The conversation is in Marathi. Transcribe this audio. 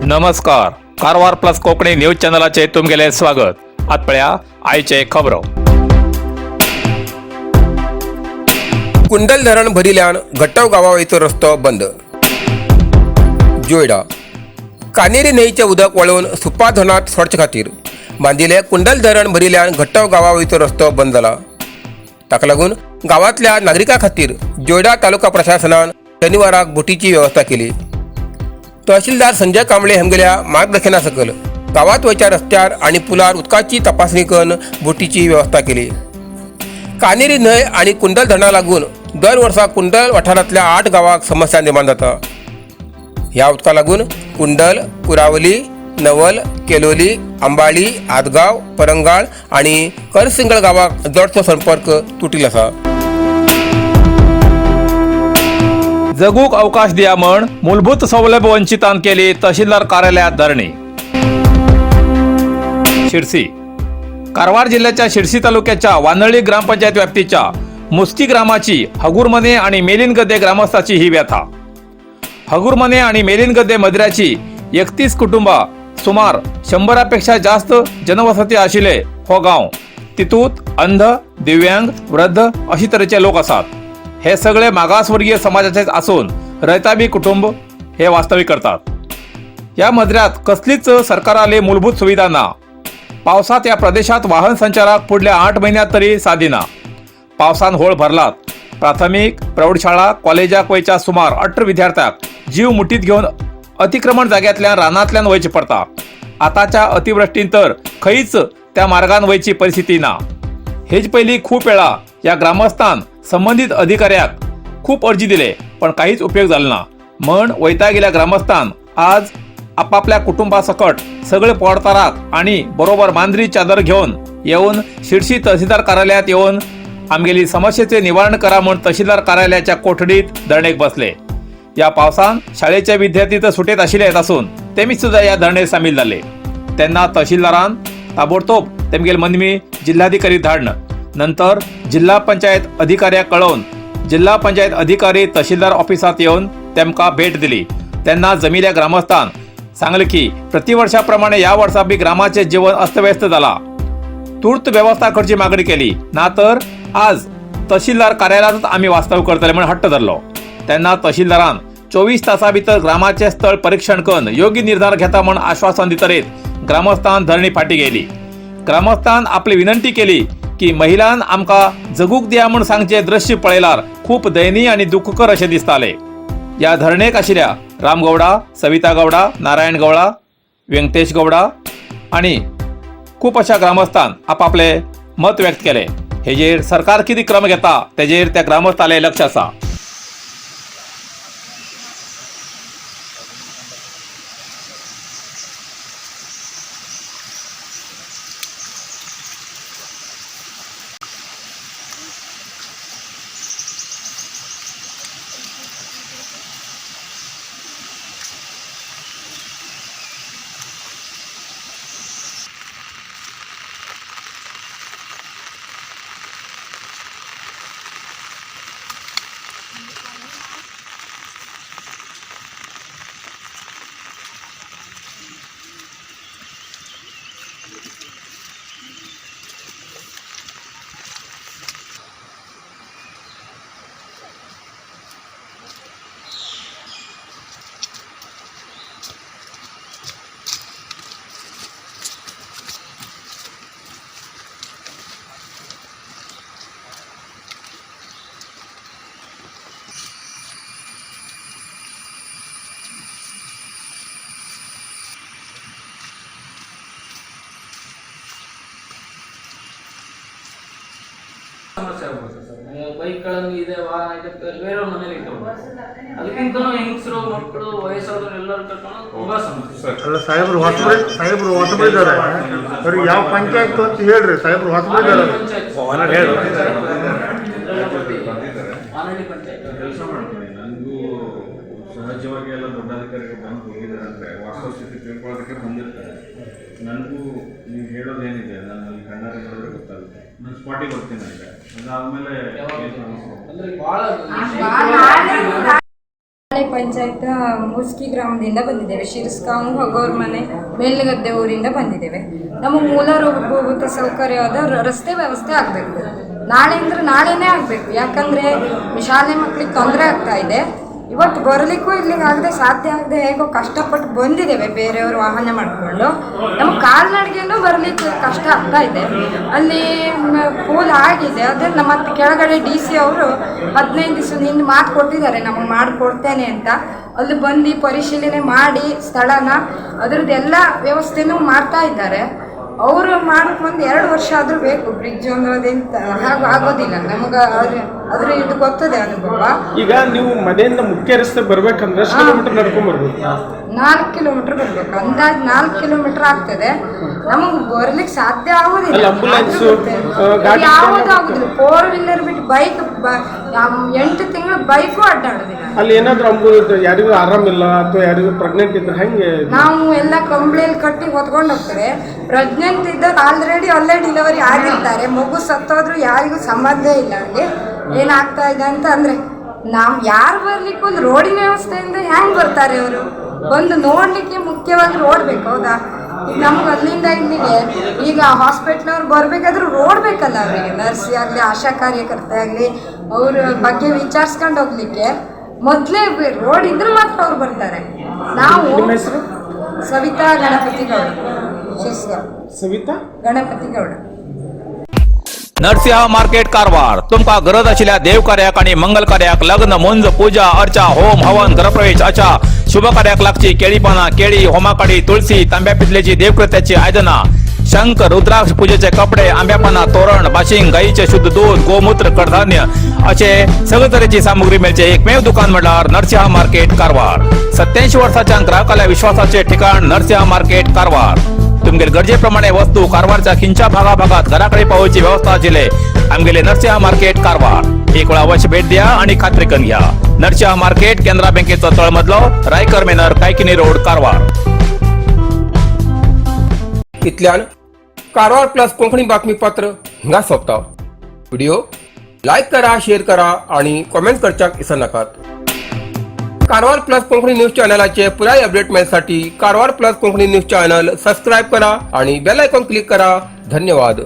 नमस्कार. कारवार प्लस कोकणी न्यूज चॅनलाचे तुमगेले स्वागत. आतपळ्या आयचे खबरो. कुंडल धरण भरिल्यान घट्टाव गावा वयचो रस्तो बंद. जोयडा कानेरी न्हंयचें उदक वळून सुपा धरणांत सोडचे खातीर बांदिल्लें कुंडल धरण भरिल्यान घट्टाव गावा वयचो रस्तो बंद जाला. ताका लागून गांवांतल्या नागरिकां खातीर जोयडा तालुका प्रशासनान शनिवाराक बोटीची वेवस्था केली. तहसीलदार संजय कांबळे हांगेल्या मार्गदर्शना सकल गांवांत वयच्या रस्त्यार आनी पुलार उदकाची तपासणी करून बोटीची वेवस्था केली. कानेरी न्हंय आनी कुंडल धरणा लागून दर वर्सा कुंडल वाठारांतल्या 8 गांवांक समस्या निर्माण जाता. ह्या उदका लागून कुंडल, कुरावली, नवल, केलोली, अंबाळी, आदगाव, परंगाळ आनी करसिंगळ गांवांक जडचो संपर्क तुटिल्लो आसा. जगूक अवकाश दिया म्हण मूलभूत सवलत वंचितान केली तहसीलदार कार्यालयात धरणी. शिरसी कारवार जिल्ह्याच्या शिरसी तालुक्याच्या वानळी ग्रामपंचायत व्याप्तीच्या मुस्की ग्रामाची हगुरमने आणि मेलिनगद्दे ग्रामस्थाची ही व्यथा. हगुरमने आणि मेलिनगद्दे मदऱ्याची 31 कुटुंबा सुमार 100 पेक्षा जास्त जनवसती आशिल्ले हो गाव. तितूंत अंध, दिव्यांग, वृद्ध अशी तरेचे लोक असतात. हे सगळे मागासवर्गीय समाजाचेच असून रयताबी कुटुंब हे वास्तविक करतात. या मजऱ्यात कसलीच सरकाराली मूलभूत सुविधा ना. पावसात या प्रदेशात वाहन संचाराक पुढल्या 8 महिन्यात तरी साधिना. पावसान होळ भरलात. प्राथमिक, प्रौढशाळा, कॉलेजाक वयच्या सुमार 18 विद्यार्थ्यांक जीव मुठीत घेऊन अतिक्रमण जाग्यातल्यान रानांतल्यान वयचे पडटा. आताच्या अतिवृष्टीन तर खंयच त्या मार्गान वयची परिस्थिती ना. हेच पयलीं खूप वेळा या ग्रामस्थान संबंधित अधिकाऱ्याक खूप अर्जी दिले पण काहीच उपयोग झाला ना. म्हण वयता गेल्या ग्रामस्थान आज आपापल्या कुटुंबासकट सगळे पोरताराक आणि बरोबर मांद्री चादर घेऊन येऊन शिरसी तहसीलदार कार्यालयात येऊन आमगेली समस्येचे निवारण करा म्हण तहसीलदार कार्यालयाच्या कोठडीत धरणेक बसले. या पावसान शाळेचे विद्यार्थी तर सुटेत आशिल्ले असून तेमी सुद्धा या धरणेत सामील झाले. त्यांना तहसीलदारान ताबडतोब तेमगेल मनमी जिल्हाधिकारी धाडणं. नंतर जिल्हा पंचायत अधिकाऱ्याक कळवून जिल्हा पंचायत अधिकारी तहसीलदार ऑफिसात येऊन तेमकां भेट दिली. त्यांना जमिल्ल्या ग्रामस्थान सांगले की प्रतिवर्षाप्रमाणे या वर्सा बी ग्रामाचे जीवन अस्तव्यस्त झाला. तूर्त व्यवस्था करची मागणी केली ना तर आज तहसीलदार कार्यालयातच आम्ही वास्तव करतले म्हणून हट्ट धरलो. त्यांना तहसीलदारान 24 तासा भितर ग्रामाचे स्थळ परीक्षण करून योग्य निर्धार घेता म्हणून आश्वासन दितरेत ग्रामस्थान धरणी फाटी गेली. ग्रामस्थान आपली विनंती केली की महिलांन आमकां जगूक दिया म्हूण सांगचे दृश्य पळयल्यार खूप दयनीय आणि दुःखकर अशें दिसताले. या धरणेक आशिल्ल्या राम गौडा, सविता गौडा, नारायण गौडा, व्यंकटेश गौडा आणि खूप अशा ग्रामस्थान आपापले मत व्यक्त केले. हेजेर सरकार किती क्रम घेता तेजेर त्या ग्रामस्थाले लक्ष आसा. ಸಮಸ್ಯೆ ಆಗ್ಬೋದು ಸರ್. ಬೈಕ್ಗಳಲ್ಲಿ ಇದೆ, ವಾಹನ ಇದೆ, ಬೇರೆ ಮನೇಲಿ ಇಟ್ಕೊಂಡು ಅದಕ್ಕಿಂತ ಹೆಂಗಸರು, ಮಕ್ಕಳು, ವಯಸ್ಸಾದವರು ಎಲ್ಲರೂ ಕರ್ಕೊಂಡು ತುಂಬಾ ಸಮಸ್ಯೆ. ಅಲ್ಲ ಸಾಹೇಬ್ರು ಹೊಸಬರಿದ್ದಾರೆ ಅವ್ರಿಗೆ ಯಾವ ಪಂಚಾಯತ್ ಅಂತ ಹೇಳ್ರಿ. ಸಾಹೇಬ್ರು ಹೊಸಬರಿದ್ದಾರೆ ಮಾನವಿ ಪಂಚಾಯತ್ ಕೆಲಸ ಮಾಡ್ತೀನಿ. ನನಗೂ ಸಹಜವಾಗಿ ಎಲ್ಲ ದೊಡ್ಡ ಅಧಿಕಾರಿಗಳು ಬಂದು ಹೋಗಿದ್ದಾರೆ ಅಂದರೆ ವಾಸ್ತವಸ್ಥಿತಿ ತಿಳ್ಕೊಳ್ಳೋದಕ್ಕೆ ಬಂದಿರ್ತಾರೆ. ನನಗೂ ನೀವು ಹೇಳೋದೇನಿದೆ ನಾನು ಅಲ್ಲಿ ಕಣ್ಣಾರೆ ನೋಡಿದ್ರೆ ಗೊತ್ತಾಗುತ್ತೆ. ನಾನು ಸ್ಪಾಟಿಗೆ ಬರ್ತೀನಿ ಅಂದರೆ ಅದಾದಮೇಲೆ ಅಂದ್ರೆ ಭಾಳ ಪಂಚಾಯತ್ ಮುಸ್ಕಿ ಗ್ರಾಮದಿಂದ ಬಂದಿದ್ದೇವೆ. ಶಿರಸ್ಕಾಂಗ್ ಹಗೋರ್ ಮನೆ ಮೇಲ್ಗದ್ದೆ ಊರಿಂದ ಬಂದಿದ್ದೇವೆ. ನಮಗೆ ಮೂಲಭೂತ ಸೌಕರ್ಯವಾದ ರಸ್ತೆ ವ್ಯವಸ್ಥೆ ಆಗಬೇಕು. ನಾಳೆ ಅಂದ್ರೆ ನಾಳೆನೇ ಆಗಬೇಕು. ಯಾಕಂದರೆ ಶಾಲೆ ಮಕ್ಕಳಿಗೆ ತೊಂದರೆ ಆಗ್ತಾ ಇದೆ. ಇವತ್ತು ಬರಲಿಕ್ಕೂ ಇಲ್ಲಿಗೆ ಆಗದೆ ಸಾಧ್ಯ ಆಗದೆ ಹೇಗೋ ಕಷ್ಟಪಟ್ಟು ಬಂದಿದ್ದೇವೆ ಬೇರೆಯವರು ವಾಹನ ಮಾಡಿಕೊಂಡು. ನಮಗೆ ಕಾಲ್ನಡಿಗೆಯಲ್ಲೂ ಬರಲಿಕ್ಕೆ ಕಷ್ಟ ಆಗ್ತಾ ಇದೆ. ಅಲ್ಲಿ ಪೂಲ್ ಆಗಿದೆ. ಅದನ್ನು ಮತ್ತೆ ಕೆಳಗಡೆ DC ಅವರು 15 ದಿವಸದ ಹಿಂದೆ ಮಾತು ಕೊಟ್ಟಿದ್ದಾರೆ ನಮಗೆ ಮಾಡಿಕೊಡ್ತೇನೆ ಅಂತ. ಅಲ್ಲಿ ಬಂದು ಪರಿಶೀಲನೆ ಮಾಡಿ ಸ್ಥಳನ ಅದರದ್ದೆಲ್ಲ ವ್ಯವಸ್ಥೆನೂ ಮಾಡ್ತಾ ಇದ್ದಾರೆ. ಅವರು ಮಾಡ್ಕೊಂಡು 2 ವರ್ಷ ಆದರೂ ಬೇಕು. ಬ್ರಿಡ್ಜ್ ಅನ್ನೋದಂತ ಆಗೋದಿಲ್ಲ ನಮಗೆ. ಅದ್ರ ಇದು ಗೊತ್ತದೆ ಅನುಭವ. ಈಗ ನೀವು ಮನೆಯಿಂದ ಮುಖ್ಯ ರಸ್ತೆ ಬರ್ಬೇಕಂದ್ರೆ ಎಷ್ಟು ಕಿಲೋಮೀಟರ್ ನಡ್ಕೊಂಡ್ ಬರ್ಬೇಕು? 4 ಕಿಲೋಮೀಟರ್ ಬರ್ಬೇಕು. ಅಂದಾಜು 4 ಕಿಲೋಮೀಟರ್ ಆಗ್ತದೆ. ನಮಗೆ ಬರ್ಲಿಕ್ಕೆ ಸಾಧ್ಯ ಆಗೋದಿಲ್ಲ. ಆಂಬುಲೆನ್ಸ್ ಯಾವುದು ಆಗುದಿಲ್ಲ. 4 ವೀಲರ್ ಬಿಟ್ಟು ಬೈಕ್ 8 ತಿಂಗಳು ಬೈಕು ಅಡ್ಡಾಡೋದಿಲ್ಲ. ಅಲ್ಲಿ ಏನಾದ್ರು ಅಂಬುಲೆನ್ಸ್ ಯಾರಿಗೂ ಆರಾಮಿಲ್ಲ ಅಥವಾ ಯಾರಿಗೂ ಪ್ರೆಗ್ನೆಂಟ್ ಇದ್ರೆ ಹೆಂಗೆ? ನಾವು ಎಲ್ಲ ಕಂಬಳಿಯಲ್ಲಿ ಕಟ್ಟಿ ಹೊತ್ಕೊಂಡು ಹೋಗ್ತೇವೆ. ಪ್ರೆಗ್ನೆಂಟ್ ಇದ್ದವ್ರು ಆಲ್ರೆಡಿ ಅಲ್ಲೇ ಡೆಲಿವರಿ ಆಗಿರ್ತಾರೆ. ಮಗು ಸತ್ತೋದ್ರು ಯಾರಿಗೂ ಸಂಬಂಧ ಇಲ್ಲ. ಅಲ್ಲಿ ಏನಾಗ್ತಾ ಇದೆ ಅಂತ ಅಂದ್ರೆ ನಾವು ಯಾರು ಬರ್ಲಿಕ್ಕೆ ಒಂದು ರೋಡಿನ ವ್ಯವಸ್ಥೆಯಿಂದ ಹೆಂಗೆ ಬರ್ತಾರೆ ಅವರು? ಬಂದು ನೋಡ್ಲಿಕ್ಕೆ ಮುಖ್ಯವಾಗಿ ರೋಡ್ ಬೇಕು. ಹೌದಾ? ಈಗ ನಮ್ಗೆ ಅಲ್ಲಿಂದ ಇಲ್ಲಿಗೆ ಈಗ ಹಾಸ್ಪಿಟ್ಲವ್ರು ಬರಬೇಕಾದ್ರೂ ರೋಡ್ ಬೇಕಲ್ಲ ಅವರಿಗೆ. ನರ್ಸಿ ಆಗಲಿ ಆಶಾ ಕಾರ್ಯಕರ್ತೆ ಆಗಲಿ ಅವ್ರ ಬಗ್ಗೆ ವಿಚಾರಿಸ್ಕೊಂಡು ಹೋಗ್ಲಿಕ್ಕೆ ಮೊದಲೇ ರೋಡ್ ಇದ್ರೆ ಮಾತ್ರ ಅವ್ರು ಬರ್ತಾರೆ. ನಾವು ಸವಿತಾ ಗಣಪತಿಗೌಡ, ಸವಿತಾ गणपतीगौड. नरसिंह मार्केट कारवार. तुमका गरज आशिल्ल्या देव कार्याक आणि मंगल कार्याक, लग्न, मुंज, पूजा, अर्चा, होम, हवन, गृहप्रवेश अशा शुभ कार्याक लागची केळी पानां, केळी, होमाकाडी, तुळशी, तांब्या पितलेची देवकृत्याची आयदनां, शंख, रुद्राक्ष पूजेचे कपडे, आंब्या पानां, तोरण, बाशिंग, गाईचे शुद्ध दूध, गोमूत्र, कडधान्य असे सगळे तरेची सामुग्री मेळचे एकमेव दुकान म्हणल्यार नरसिंह मार्केट कारवार. 87 वर्सांच्या ग्राहकाल्या विश्वासाचे ठिकाण नरसिंह मार्केट कारवार. तुमगेर गरजेप्रमाणे वस्तू कारवारच्या खिंच्या भागाभागात घराकडे पावोवची व्यवस्था आशिल्ले आमगेले नरसिंह मार्केट कारवार. एक वेळ अवश्य भेट द्या आणि खात्री करून घ्या. नरसिंह मार्केट केंद्रा बँकेचो तळमजलो, रायकर मेनर, कायकिनी रोड, कारवार. इतल्यान कारवार प्लस कोंकणी बातमीपत्र हिंगा सोंपता. व्हिडिओ लाईक करा, शेअर करा आणि कमेंट करच्याक विसरू नाकात. कारवार प्लस कोंकणी न्यूज चॅनलाचे पुराय अपडेट मिळण्यासाठी Karwar plus Konkani news channel subscribe करा आणि बेल आयकॉन क्लिक करा. धन्यवाद.